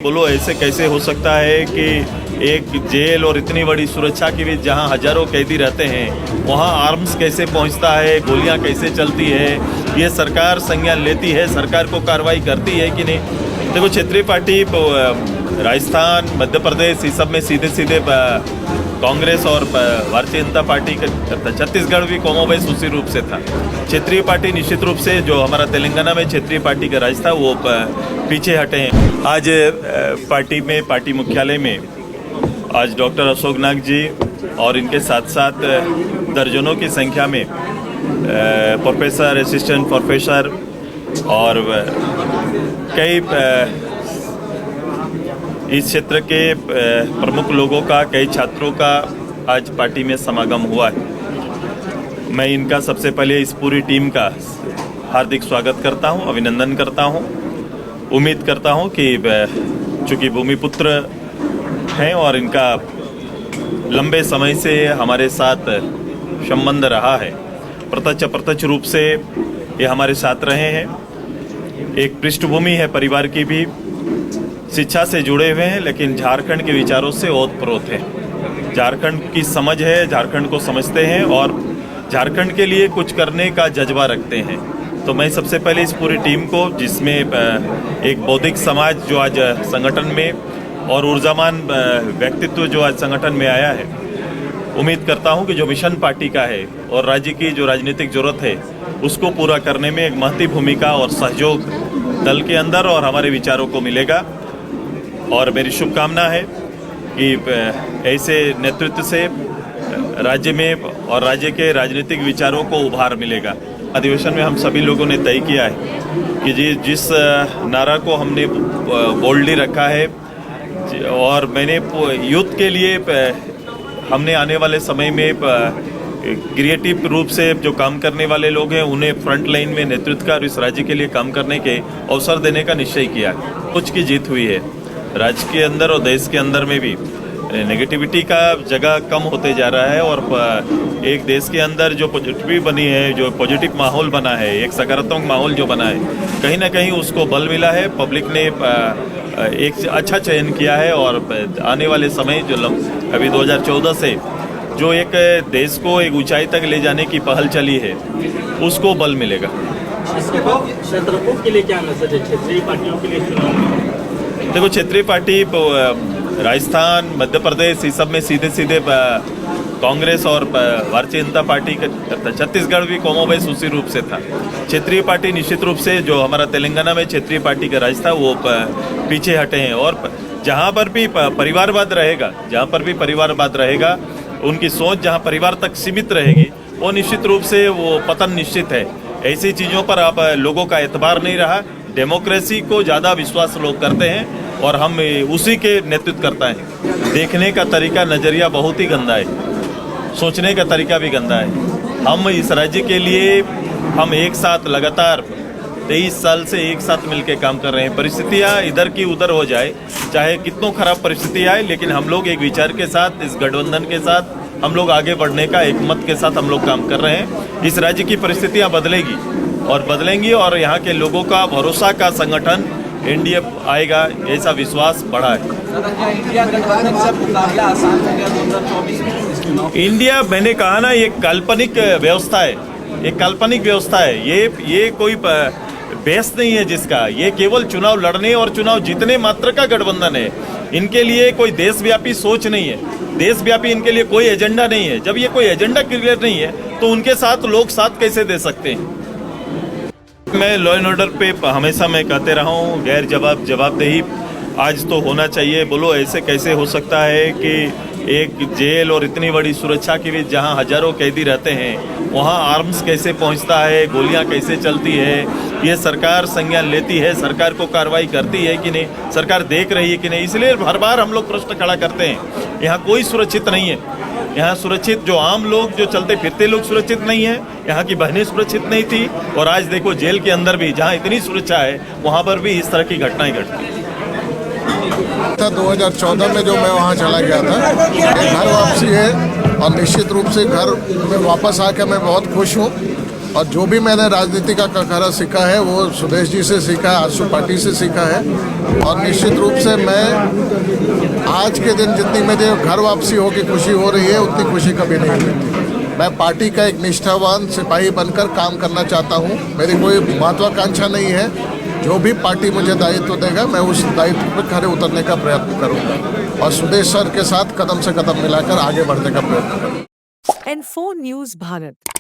बोलो ऐसे कैसे हो सकता है कि एक जेल और इतनी बड़ी सुरक्षा के बीच जहां हजारों कैदी रहते हैं वहां आर्म्स कैसे पहुंचता है, गोलियां कैसे चलती है, ये सरकार संज्ञान लेती है, सरकार को कार्रवाई करती है कि नहीं। देखो, क्षेत्रीय पार्टी राजस्थान, मध्य प्रदेश, इस सब में सीधे सीधे कांग्रेस और भारतीय जनता पार्टी का छत्तीसगढ़ भी कमोबेश उसी रूप से था। क्षेत्रीय पार्टी निश्चित रूप से जो हमारा तेलंगाना में क्षेत्रीय पार्टी का राज था वो पीछे हटे हैं। आज पार्टी मुख्यालय में आज डॉक्टर अशोक नाग जी और इनके साथ साथ दर्जनों की संख्या में प्रोफेसर, असिस्टेंट प्रोफेसर और कई इस क्षेत्र के प्रमुख लोगों का, कई छात्रों का आज पार्टी में समागम हुआ है। मैं इनका सबसे पहले इस पूरी टीम का हार्दिक स्वागत करता हूं, अभिनंदन करता हूं। उम्मीद करता हूं कि चूँकि भूमिपुत्र हैं और इनका लंबे समय से हमारे साथ संबंध रहा है, प्रत्यक्ष रूप से ये हमारे साथ रहे हैं। एक पृष्ठभूमि है परिवार की भी, शिक्षा से जुड़े हुए हैं, लेकिन झारखंड के विचारों से ओतप्रोत हैं। झारखंड की समझ है, झारखंड को समझते हैं और झारखंड के लिए कुछ करने का जज्बा रखते हैं। तो मैं सबसे पहले इस पूरी टीम को, जिसमें एक बौद्धिक समाज जो आज संगठन में और ऊर्जावान व्यक्तित्व जो आज संगठन में आया है, उम्मीद करता हूं कि जो मिशन पार्टी का है और राज्य की जो राजनीतिक जरूरत है उसको पूरा करने में एक महती भूमिका और सहयोग दल के अंदर और हमारे विचारों को मिलेगा। और मेरी शुभकामना है कि ऐसे नेतृत्व से राज्य में और राज्य के राजनीतिक विचारों को उभार मिलेगा। अधिवेशन में हम सभी लोगों ने तय किया है कि जिस नारा को हमने बोल्डली रखा है और मैंने यूथ के लिए हमने आने वाले समय में क्रिएटिव रूप से जो काम करने वाले लोग हैं उन्हें फ्रंट लाइन में नेतृत्व का और इस राज्य के लिए काम करने के अवसर देने का निश्चय किया। कुछ की जीत हुई है राज्य के अंदर और देश के अंदर में भी। नेगेटिविटी का जगह कम होते जा रहा है और एक देश के अंदर जो पॉजिटिव बनी है, जो पॉजिटिव माहौल बना है, एक सकारात्मक माहौल जो बना है, कहीं ना कहीं उसको बल मिला है। पब्लिक ने एक अच्छा चयन किया है और आने वाले समय जो अभी 2014 से जो एक देश को एक ऊंचाई तक ले जाने की पहल चली है उसको बल मिलेगा। क्षेत्रों के लिए क्या मैसेज है क्षेत्रीय पार्टियों के लिए चुनाव में? देखो, क्षेत्रीय पार्टी राजस्थान, मध्य प्रदेश, इस सब में सीधे सीधे कांग्रेस और भारतीय जनता पार्टी का छत्तीसगढ़ भी कमोबेश उसी रूप से था। क्षेत्रीय पार्टी निश्चित रूप से जो हमारा तेलंगाना में क्षेत्रीय पार्टी का राज था वो पीछे हटे हैं। और जहाँ पर भी परिवारवाद रहेगा, उनकी सोच जहाँ परिवार तक सीमित रहेगी वो निश्चित रूप से वो पतन निश्चित है। ऐसी चीज़ों पर अब लोगों का एतबार नहीं रहा। डेमोक्रेसी को ज़्यादा विश्वास लोग करते हैं और हम उसी के नेतृत्व करता है। देखने का तरीका, नज़रिया बहुत ही गंदा है, सोचने का तरीका भी गंदा है। हम इस राज्य के लिए हम एक साथ लगातार 23 साल से एक साथ मिलकर काम कर रहे हैं। परिस्थितियाँ इधर की उधर हो जाए, चाहे कितनों खराब परिस्थिति आए, लेकिन हम लोग एक विचार के साथ, इस गठबंधन के साथ हम लोग आगे बढ़ने का एक मत के साथ हम लोग काम कर रहे हैं। इस राज्य की परिस्थितियाँ बदलेंगी और यहाँ के लोगों का भरोसा का संगठन एनडीए आएगा, ऐसा विश्वास बढ़ा है। इंडिया, मैंने कहा ना, ये काल्पनिक व्यवस्था है, एक काल्पनिक व्यवस्था है। ये कोई बेस नहीं है जिसका, ये केवल चुनाव लड़ने और चुनाव जीतने मात्र का गठबंधन है। इनके लिए कोई देशव्यापी सोच नहीं है, देशव्यापी इनके लिए कोई एजेंडा नहीं है। जब ये कोई एजेंडा क्लियर नहीं है तो उनके साथ लोग साथ कैसे दे सकते हैं? मैं लॉ एंड ऑर्डर पे हमेशा मैं कहते रहा हूँ, गैर जवाबदेही आज तो होना चाहिए। बोलो ऐसे कैसे हो सकता है कि एक जेल और इतनी बड़ी सुरक्षा के बीच जहां हजारों कैदी रहते हैं वहां आर्म्स कैसे पहुंचता है, गोलियां कैसे चलती है, ये सरकार संज्ञान लेती है, सरकार को कार्रवाई करती है कि नहीं, सरकार देख रही है कि नहीं। इसलिए हर बार हम लोग प्रश्न खड़ा करते हैं। यहाँ कोई सुरक्षित नहीं है। यहाँ सुरक्षित जो आम लोग, जो चलते फिरते लोग सुरक्षित नहीं है। यहाँ की बहनें सुरक्षित नहीं थी और आज देखो जेल के अंदर भी जहाँ इतनी सुरक्षा है वहाँ पर भी इस तरह की घटनाएं घटती था। 2014 में जो मैं वहाँ चला गया था, ये घर वापसी है और निश्चित रूप से घर में वापस आकर मैं बहुत खुश हूँ। और जो भी मैंने राजनीति का कखरा सीखा है वो सुदेश जी से सीखा है, आजसू पार्टी से सीखा है। और निश्चित रूप से मैं आज के दिन जितनी मेरे घर वापसी हो की खुशी हो रही है उतनी खुशी कभी नहीं मिलती। मैं पार्टी का एक निष्ठावान सिपाही बनकर काम करना चाहता हूँ। मेरी कोई महत्वाकांक्षा नहीं है। जो भी पार्टी मुझे दायित्व देगा मैं उस दायित्व पर खड़े उतरने का प्रयत्न करूँगा और सुदेश सर के साथ कदम से कदम मिलाकर आगे बढ़ने का प्रयत्न करूँगा। N4 News Bharat